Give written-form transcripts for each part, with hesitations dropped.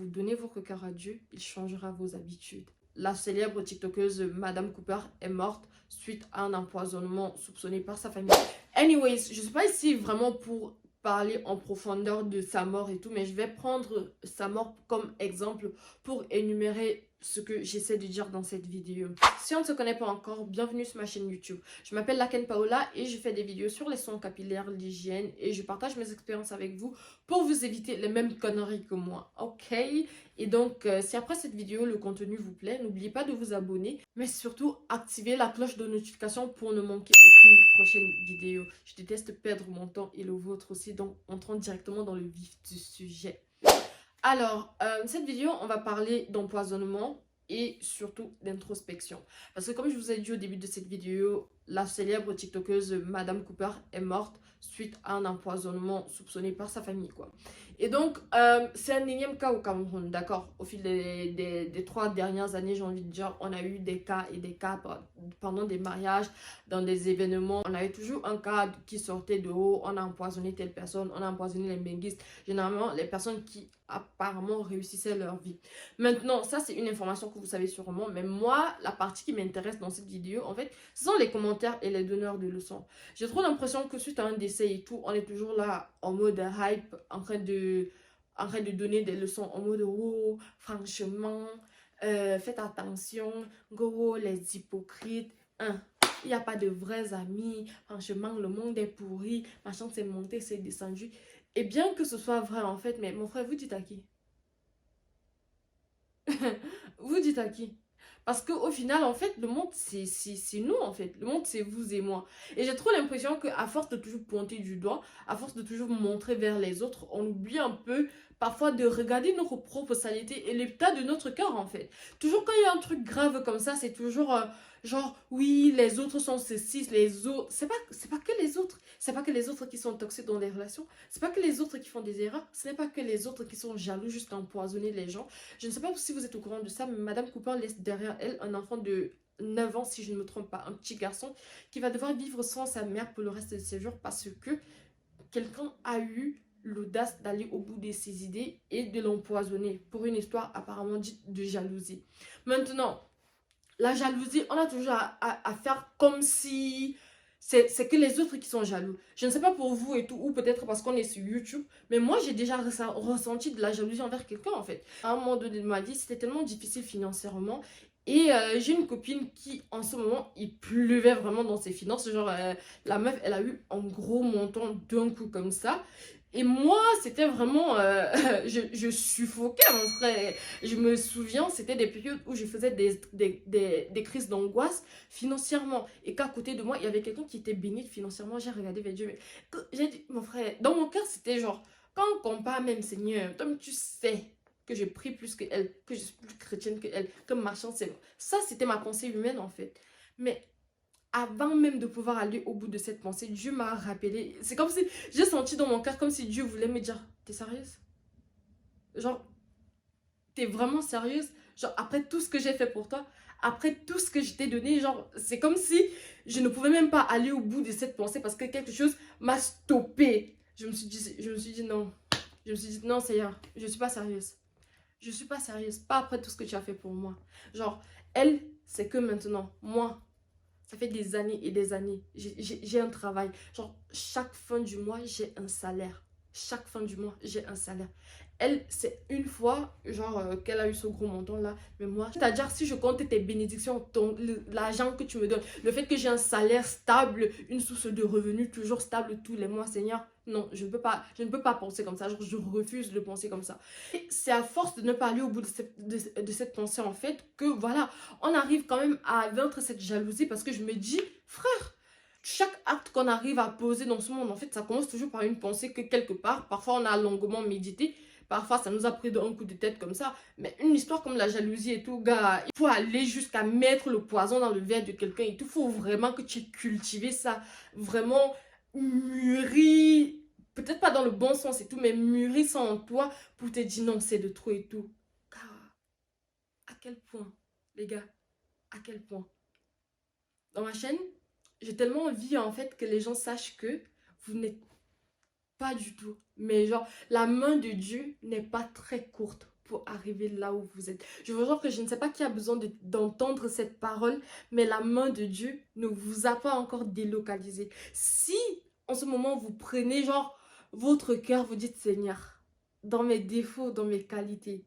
vous donnez votre cœur à Dieu, il changera vos habitudes. La célèbre TikTokeuse Madame Cooper est morte suite à un empoisonnement soupçonné par sa famille. Anyways, je ne suis pas ici vraiment pour parler en profondeur de sa mort et tout, mais je vais prendre sa mort comme exemple pour énumérer ce que j'essaie de dire dans cette vidéo. Si on ne se connaît pas encore, bienvenue sur ma chaîne YouTube. Je m'appelle Laken Paola et je fais des vidéos sur les soins capillaires, l'hygiène et je partage mes expériences avec vous pour vous éviter les mêmes conneries que moi, ok? Et donc, si après cette vidéo, le contenu vous plaît, n'oubliez pas de vous abonner, mais surtout, activez la cloche de notification pour ne manquer aucune prochaine vidéo. Je déteste perdre mon temps et le vôtre aussi, donc entrons directement dans le vif du sujet. Alors, cette vidéo, on va parler d'empoisonnement et surtout d'introspection. Parce que comme je vous ai dit au début de cette vidéo, la célèbre TikTokeuse Madame Cooper est morte suite à un empoisonnement soupçonné par sa famille, quoi. Et donc, c'est un énième cas au Cameroun, d'accord? Au fil des 3 dernières années, j'ai envie de dire, on a eu des cas et des cas pendant des mariages, dans des événements. On avait toujours un cas qui sortait de haut, on a empoisonné telle personne, on a empoisonné les benguistes. Généralement, les personnes qui apparemment réussissaient leur vie. Maintenant, ça c'est une information que vous savez sûrement, mais moi, la partie qui m'intéresse dans cette vidéo, en fait, ce sont les commentaires et les donneurs de leçons. J'ai trop l'impression que suite à un décès et tout, on est toujours là en mode hype, en train de donner des leçons en mode oh, franchement, faites attention, go, les hypocrites, hein. Il n'y a pas de vrais amis, franchement, le monde est pourri, machin, c'est monté, c'est descendu. Et bien que ce soit vrai en fait, mais mon frère, vous dites à qui? Vous dites à qui? Parce qu'au final, en fait, le monde, c'est nous, en fait. Le monde, c'est vous et moi. Et j'ai trop l'impression qu'à force de toujours pointer du doigt, à force de toujours montrer vers les autres, on oublie un peu, parfois, de regarder notre propre saleté et l'état de notre cœur, en fait. Toujours quand il y a un truc grave comme ça, c'est toujours genre, oui, les autres sont ceci, les autres... C'est pas que les autres. C'est pas que les autres qui sont toxiques dans des relations. C'est pas que les autres qui font des erreurs. Ce n'est pas que les autres qui sont jaloux jusqu'à empoisonner les gens. Je ne sais pas si vous êtes au courant de ça, mais Madame Cooper laisse derrière elle un enfant de 9 ans, si je ne me trompe pas, un petit garçon qui va devoir vivre sans sa mère pour le reste de ses jours parce que quelqu'un a eu l'audace d'aller au bout de ses idées et de l'empoisonner pour une histoire apparemment dite de jalousie. Maintenant, la jalousie, on a toujours à faire comme si c'est que les autres qui sont jaloux. Je ne sais pas pour vous et tout, ou peut-être parce qu'on est sur YouTube, mais moi j'ai déjà ressenti de la jalousie envers quelqu'un en fait. À un moment donné de ma vie, c'était tellement difficile financièrement. Et j'ai une copine qui, en ce moment, il pleuvait vraiment dans ses finances. Genre, la meuf, elle a eu un gros montant d'un coup comme ça. Et moi, c'était vraiment... je suffoquais, mon frère. Je me souviens, c'était des périodes où je faisais des crises d'angoisse financièrement. Et qu'à côté de moi, il y avait quelqu'un qui était béni financièrement. J'ai regardé vers Dieu. Mais j'ai dit, mon frère, dans mon cœur, c'était genre, quand on compare même, Seigneur, toi, tu sais que je prie plus que elle, que je suis plus chrétienne que elle, que ma chance, c'est... Ça, c'était ma pensée humaine, en fait. Mais avant même de pouvoir aller au bout de cette pensée, Dieu m'a rappelé. C'est comme si j'ai senti dans mon cœur comme si Dieu voulait me dire, t'es sérieuse? Genre, t'es vraiment sérieuse? Genre, après tout ce que j'ai fait pour toi, après tout ce que je t'ai donné, genre, c'est comme si je ne pouvais même pas aller au bout de cette pensée parce que quelque chose m'a stoppé. Je me suis dit non. Je me suis dit non, Seigneur, je suis pas sérieuse. Je suis pas sérieuse. Pas après tout ce que tu as fait pour moi. Genre, elle, c'est que maintenant, moi, ça fait des années et des années. J'ai un travail. Genre, chaque fin du mois, j'ai un salaire. Chaque fin du mois, j'ai un salaire. Elle, c'est une fois, genre, qu'elle a eu ce gros montant-là. Mais moi, c'est-à-dire, si je compte tes bénédictions, l'argent que tu me donnes, le fait que j'ai un salaire stable, une source de revenus toujours stable tous les mois, Seigneur, non, je ne peux pas penser comme ça. Genre, je refuse de penser comme ça. C'est à force de ne pas aller au bout de cette pensée, en fait, que voilà, on arrive quand même à vaincre cette jalousie parce que je me dis, frère, chaque acte qu'on arrive à poser dans ce monde, en fait, ça commence toujours par une pensée que quelque part, parfois on a longuement médité, parfois ça nous a pris d'un coup de tête comme ça, mais une histoire comme la jalousie et tout, gars, il faut aller jusqu'à mettre le poison dans le verre de quelqu'un et tout, il faut vraiment que tu aies cultivé ça, vraiment mûri, peut-être pas dans le bon sens et tout, mais mûri ça en toi pour te dire non, c'est de trop et tout. Car, à quel point, les gars, à quel point? Dans ma chaîne, j'ai tellement envie en fait que les gens sachent que vous n'êtes pas du tout. Mais genre, la main de Dieu n'est pas très courte pour arriver là où vous êtes. Je vous jure que je ne sais pas qui a besoin d'entendre cette parole, mais la main de Dieu ne vous a pas encore délocalisé. Si en ce moment vous prenez genre votre cœur, vous dites Seigneur, dans mes défauts, dans mes qualités,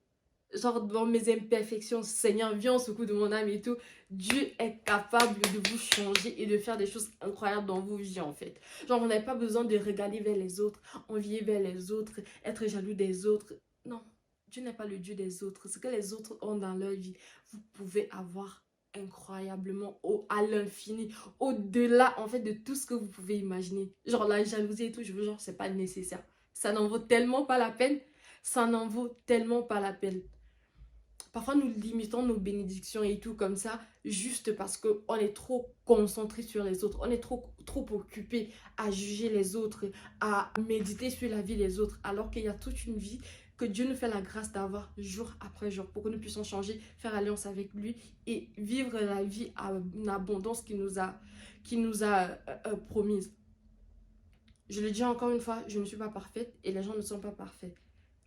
genre dans mes imperfections, Seigneur, viens au secours de mon âme et tout. Dieu est capable de vous changer et de faire des choses incroyables dans vos vies en fait. Genre, vous n'avez pas besoin de regarder vers les autres, envier vers les autres, être jaloux des autres. Non, Dieu n'est pas le Dieu des autres. Ce que les autres ont dans leur vie, vous pouvez avoir incroyablement à l'infini, au-delà en fait de tout ce que vous pouvez imaginer. Genre la jalousie et tout, je veux genre, c'est pas nécessaire. Ça n'en vaut tellement pas la peine. Ça n'en vaut tellement pas la peine. Parfois, nous limitons nos bénédictions et tout comme ça, juste parce qu'on est trop concentré sur les autres. On est trop occupé à juger les autres, à méditer sur la vie des autres, alors qu'il y a toute une vie que Dieu nous fait la grâce d'avoir jour après jour pour que nous puissions changer, faire alliance avec lui et vivre la vie en abondance qu'il nous a promise. Je le dis encore une fois, je ne suis pas parfaite et les gens ne sont pas parfaits.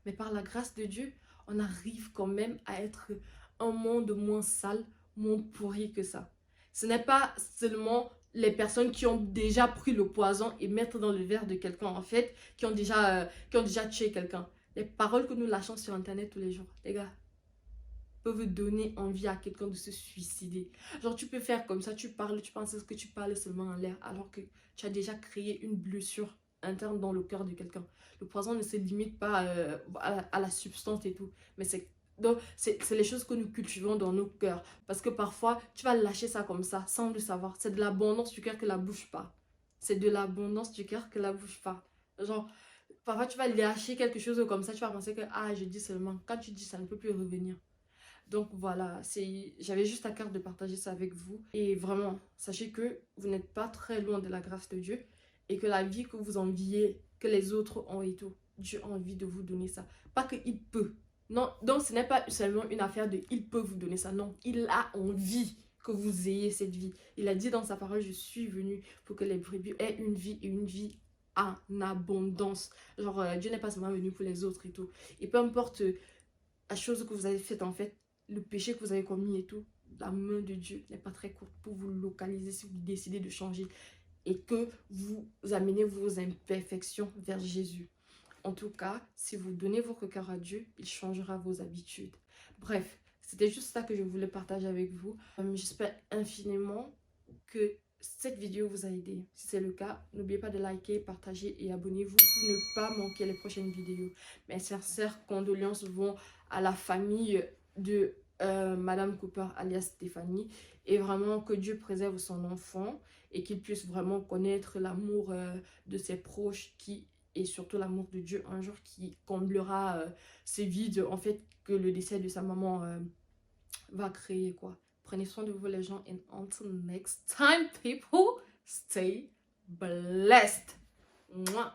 Mais par la grâce de Dieu, on arrive quand même à être un monde moins sale, moins pourri que ça. Ce n'est pas seulement les personnes qui ont déjà pris le poison et mettre dans le verre de quelqu'un, en fait, qui ont déjà tué quelqu'un. Les paroles que nous lâchons sur Internet tous les jours, les gars, peuvent donner envie à quelqu'un de se suicider. Genre, tu peux faire comme ça, tu parles, tu penses que tu parles seulement en l'air, alors que tu as déjà créé une blessure interne dans le cœur de quelqu'un. Le poison ne se limite pas à la substance et tout, mais c'est les choses que nous cultivons dans nos cœurs. Parce que parfois, tu vas lâcher ça comme ça, sans le savoir. C'est de l'abondance du cœur que la bouche parle. C'est de l'abondance du cœur que la bouche parle. Genre, parfois, tu vas lâcher quelque chose comme ça, tu vas penser que, ah, je dis seulement. Quand tu dis, ça ne peut plus revenir. Donc voilà, j'avais juste à cœur de partager ça avec vous. Et vraiment, sachez que vous n'êtes pas très loin de la grâce de Dieu et que la vie que vous enviez, que les autres ont et tout, Dieu a envie de vous donner ça. Pas qu'il peut. Non, donc ce n'est pas seulement une affaire de il peut vous donner ça. Non, il a envie que vous ayez cette vie. Il a dit dans sa parole, je suis venu pour que les brebis aient une vie et une vie en abondance. Genre, Dieu n'est pas seulement venu pour les autres et tout. Et peu importe la chose que vous avez faite en fait, le péché que vous avez commis et tout, la main de Dieu n'est pas très courte pour vous localiser si vous décidez de changer et que vous amenez vos imperfections vers Jésus. En tout cas, si vous donnez votre cœur à Dieu, il changera vos habitudes. Bref, c'était juste ça que je voulais partager avec vous. J'espère infiniment que cette vidéo vous a aidé. Si c'est le cas, n'oubliez pas de liker, partager et abonnez-vous pour ne pas manquer les prochaines vidéos. Mes sincères condoléances vont à la famille de Madame Cooper alias Stéphanie, et vraiment que Dieu préserve son enfant et qu'il puisse vraiment connaître l'amour de ses proches et surtout l'amour de Dieu un jour qui comblera ce vide en fait que le décès de sa maman va créer quoi. Prenez soin de vous les gens and until next time people, stay blessed. Mouah.